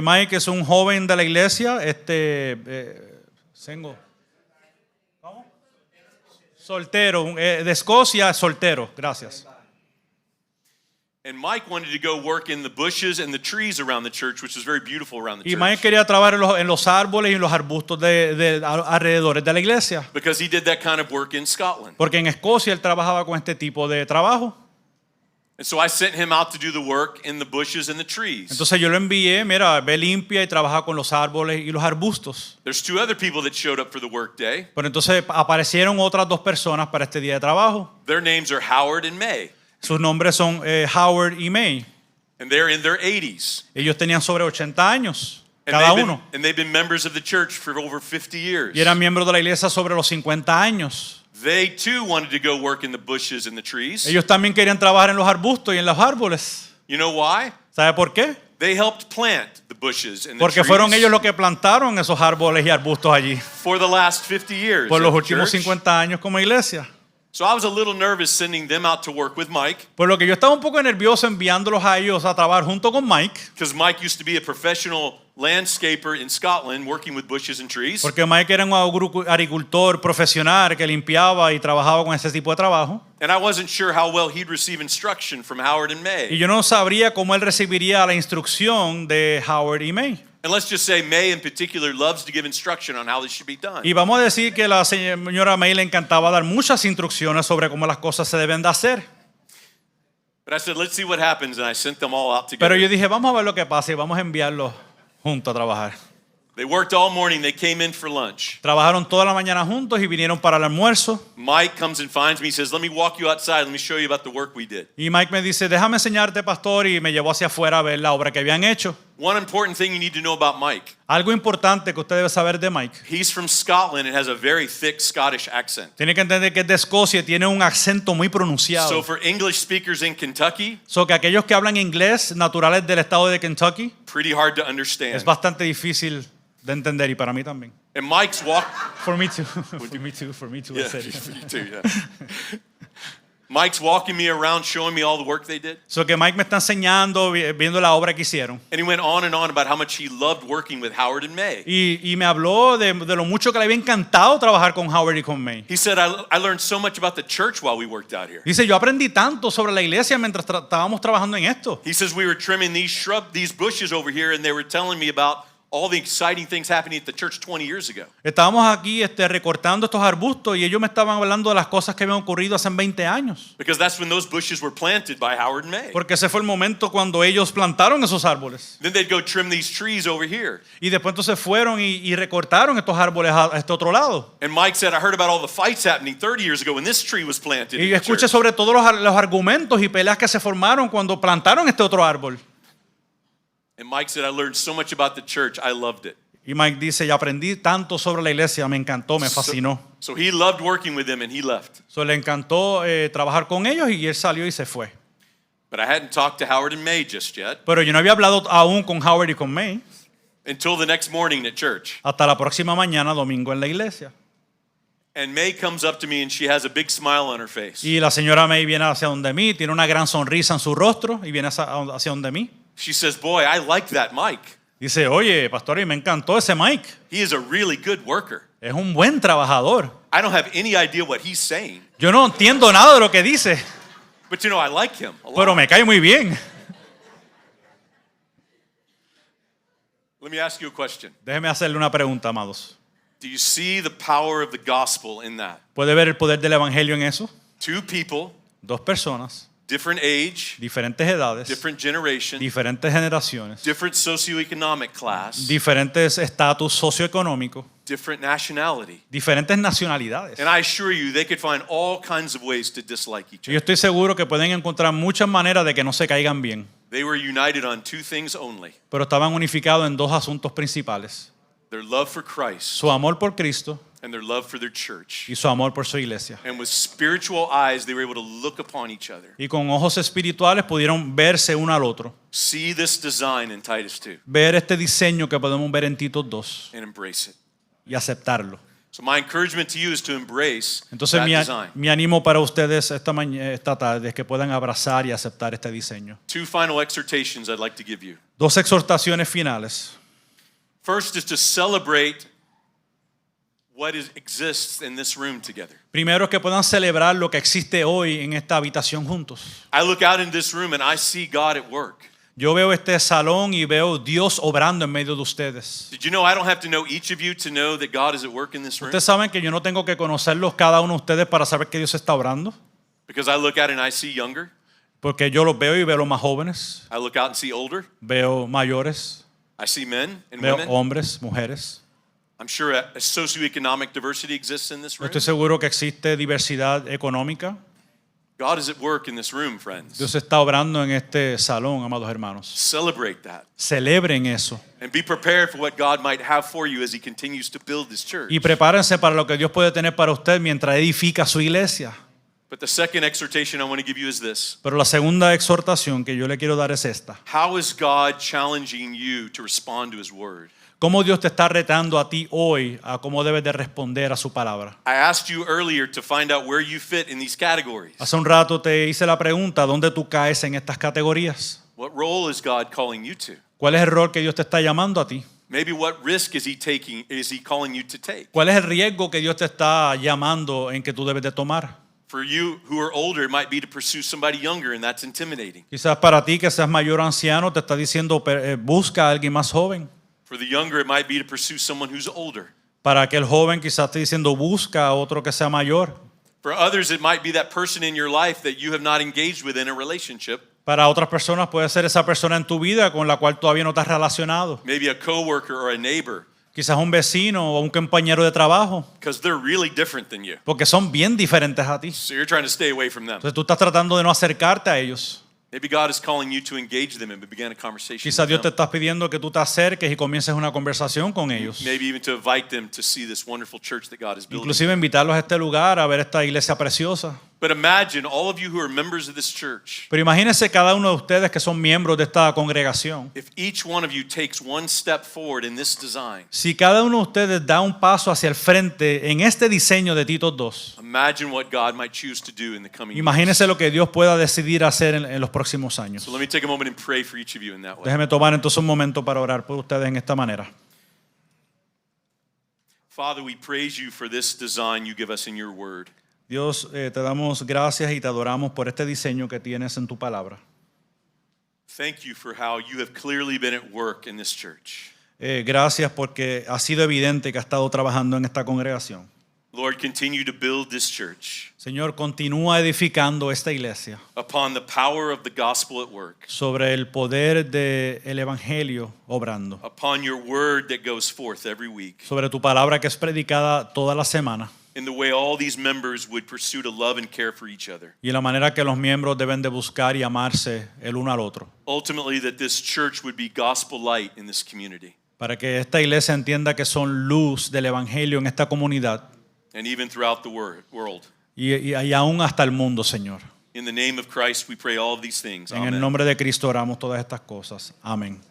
Mike es un joven de la iglesia, single. ¿Cómo? Soltero, de Escocia, soltero, gracias. And Mike wanted to go work in the bushes and the trees around the church, which is very beautiful around the Y Mike church. quería trabajar en los árboles y en los arbustos de alrededores de la iglesia. Because he did that kind of work in Scotland. Porque en Escocia él trabajaba con este tipo de trabajo. And so I sent him out to do the work in the bushes and the trees. Entonces yo lo envié, mira, ve limpia y trabaja con los árboles y los arbustos. There's 2 other people that showed up for the work day. Pero entonces aparecieron otras 2 personas para este día de trabajo. Their names are Howard and May. Sus nombres son Howard y May. And they're in their 80s. Ellos tenían sobre 80 años, And cada uno. they've been members of the church for over 50 years. Y eran miembros de la iglesia sobre los 50 años. They too wanted to go work in the bushes and the trees. Ellos también querían trabajar en los arbustos y en los árboles. You know why? ¿Sabe por qué? They helped plant the bushes and the Porque trees fueron ellos los que plantaron esos árboles y arbustos allí for the last 50 years. por los at the últimos church. 50 años como iglesia. So I was a little nervous sending them out to work with Mike, Por lo que yo estaba un poco nervioso enviándolos a ellos a trabajar junto con Mike, because Mike used to be a professional landscaper in Scotland working with bushes and trees. Porque Mike era un agricultor profesional que limpiaba y trabajaba con ese tipo de trabajo. And I wasn't sure how well he'd receive instruction from Howard and Y May. yo no sabría cómo él recibiría la instrucción de Howard y May. And let's just say May in particular loves to give instruction on how this should be done. Y vamos a decir que la señora May le encantaba dar muchas instrucciones sobre cómo las cosas se deben de hacer. But I said, let's see what happens, and I sent them all out Pero together. yo dije, vamos a ver lo que pasa y vamos a enviarlos juntos a trabajar. They worked all morning. They came in for lunch. Trabajaron toda la mañana juntos y vinieron para el almuerzo. Mike comes and finds me. He says, let me walk you outside. Let me show you about the work we did. Y Mike me dice, déjame enseñarte, pastor, y me llevó hacia afuera a ver la obra que habían hecho. One important thing you need to know about Mike. Algo importante que usted debe saber de Mike. He's from Scotland and has a very thick Scottish accent. Tiene que entender que es de Escocia y tiene un acento muy pronunciado. So for English speakers in Kentucky, So que aquellos que hablan inglés, naturales del estado de Kentucky, pretty hard to es understand. bastante difícil de entender y para mí también. And Mike's walk. For me too. For me too. I Yeah, said. you too, yeah. Mike's walking me around, showing me all the work they did. So que Mike me está enseñando, viendo la obra que hicieron. And he went on and on about how much he loved working with Howard and May. Y me habló de lo mucho que le había encantado trabajar con Howard y con May. He said, I learned so much about the church while we worked out here. Dice, yo aprendí tanto sobre la iglesia mientras estábamos trabajando en esto. He says, we were trimming these bushes over here, and they were telling me about all the exciting things happening at the church 20 years ago. Estábamos aquí recortando estos arbustos y ellos me estaban hablando de las cosas que habían ocurrido hace 20 años. Because that's when those bushes were planted by Howard and May. Porque ese fue el momento cuando ellos plantaron esos árboles. Then they'd go trim these trees over here. Y después entonces fueron y recortaron estos árboles a este otro lado. And Mike said, I heard about all the fights happening 30 years ago when this tree was planted. Y in the escuché church." sobre todos los argumentos y peleas que se formaron cuando plantaron este otro árbol. And Mike said, I learned so much about the church, I loved it. Y Mike dice, y aprendí tanto sobre la iglesia, me encantó, me fascinó. So he loved working with them and he left. So, le encantó trabajar con ellos y él salió y se fue. But I hadn't talked to Howard and May just yet Pero yo no había hablado aún con Howard y con May until the next morning at church. hasta la próxima mañana, domingo, en la iglesia. And May comes up to me and she has a big smile on her face. Y la señora May viene hacia donde mí, tiene una gran sonrisa en su rostro y viene hacia donde mí. She says, boy, I like that Mike. Dice, oye, pastor, y me encantó ese Mike. He is a really good worker. Es un buen trabajador. I don't have any idea what he's saying, Yo no entiendo nada de lo que dice, but you know, I like him a lot. pero me cae muy bien. Let me ask you a question. Déjeme hacerle una pregunta, amados. Do you see the power of the gospel in that? ¿Puede ver el poder del evangelio en eso? Two people, Dos personas, different age, diferentes edades, different generation, diferentes generaciones, different socioeconomic class, diferentes estatus socioeconómicos, different nationality. diferentes nacionalidades. And I assure you, they could find all kinds of ways to dislike each Y yo other. estoy seguro que pueden encontrar muchas maneras de que no se caigan bien, They were united on two things only: pero estaban unificados en dos asuntos principales: their love for Christ su amor por Cristo and their love for their church. y su amor por su iglesia. And with spiritual eyes, they were able to look upon each other, Y con ojos espirituales pudieron verse uno al otro, see this design in Titus 2, ver este diseño que podemos ver en Tito 2 and embrace it. y aceptarlo. So my encouragement to you is to embrace Entonces that design. mi ánimo para ustedes esta tarde es que puedan abrazar y aceptar este diseño. Two final exhortations I'd like to give you. Dos exhortaciones finales. First is to celebrate what exists in this room together. Primero, que puedan celebrar lo que existe hoy en esta habitación juntos. I look out in this room and I see God at work. Yo veo este salón y veo Dios obrando en medio de ustedes. Did you know I don't have to know each of you to know that God is at work in this room? Ustedes saben que yo no tengo que conocerlos cada uno de ustedes para saber que Dios está obrando, Because I look out and I see younger. porque yo los veo y veo los más jóvenes, I look out and see older. veo mayores, I see men and veo women. hombres, mujeres. I'm sure a socioeconomic diversity exists in this room. Estoy seguro que existe diversidad económica. God is at work in this room, friends. Dios está obrando en este salón, amados hermanos. Celebrate that Celebren eso and be prepared for what God might have for you as He continues to build His church. y prepárense para lo que Dios puede tener para usted mientras edifica su iglesia. But the second exhortation I want to give you is this: Pero la segunda exhortación que yo le quiero dar es esta. how is God challenging you to respond to His word? ¿Cómo Dios te está retando a ti hoy a cómo debes de responder a su palabra? I asked you earlier to find out where you fit in these categories. Hace un rato te hice la pregunta, ¿dónde tú caes en estas categorías? What role is God calling you to? ¿Cuál es el rol que Dios te está llamando a ti? Maybe what risk is he calling you to take? ¿Cuál es el riesgo que Dios te está llamando en que tú debes de tomar? For you who are older, it might be to pursue somebody younger, and that's intimidating. Quizás para ti que seas mayor o anciano te está diciendo busca a alguien más joven. For the younger, it might be to pursue someone who's older. Para aquel joven quizás esté diciendo busca a otro que sea mayor. For others, it might be that person in your life that you have not engaged with in a relationship. Para otras personas puede ser esa persona en tu vida con la cual todavía no te has relacionado. Maybe a coworker or a neighbor, Quizás un vecino o un compañero de trabajo, because they're really different than you. porque son bien diferentes a ti. So you're trying to stay away from them. Entonces tú estás tratando de no acercarte a ellos. Maybe God is calling you to engage them and begin a conversation Quizás with Dios te them. está pidiendo que tú te acerques y comiences una conversación con ellos. Maybe even to invite them to see this wonderful church that God is building. Inclusive invitarlos a este lugar a ver esta iglesia preciosa. But imagine all of you who are members of this church, Pero imagínense cada uno de ustedes que son miembros de esta congregación. if each one of you takes one step forward in this design, Si cada uno de ustedes da un paso hacia el frente en este diseño de Tito 2, imagine what God might choose to do in the coming years. imagínense lo que Dios pueda decidir hacer en los próximos años. So let me take a moment and pray for each of you in that way. Déjenme tomar entonces un momento para orar por ustedes en esta manera. Father, we praise you for this design you give us in your word. Dios, te damos gracias y te adoramos por este diseño que tienes en tu palabra. Thank you for how you have clearly been at work in this church. Gracias porque ha sido evidente que ha estado trabajando en esta congregación. Lord, continue to build this church Señor, continúa edificando esta iglesia upon the power of the gospel at work, sobre el poder del evangelio obrando, upon your word that goes forth every week, sobre tu palabra que es predicada toda la semana in the way all these members would pursue to love and care for each other. y la manera que los miembros deben de buscar y amarse el uno al otro, Ultimately, that this church would be gospel light in this community para que esta iglesia entienda que son luz del evangelio en esta comunidad and even throughout the world. y aún hasta el mundo, Señor. In the name of Christ, we pray all of these things. En el Amen. nombre de Cristo oramos todas estas cosas. Amén.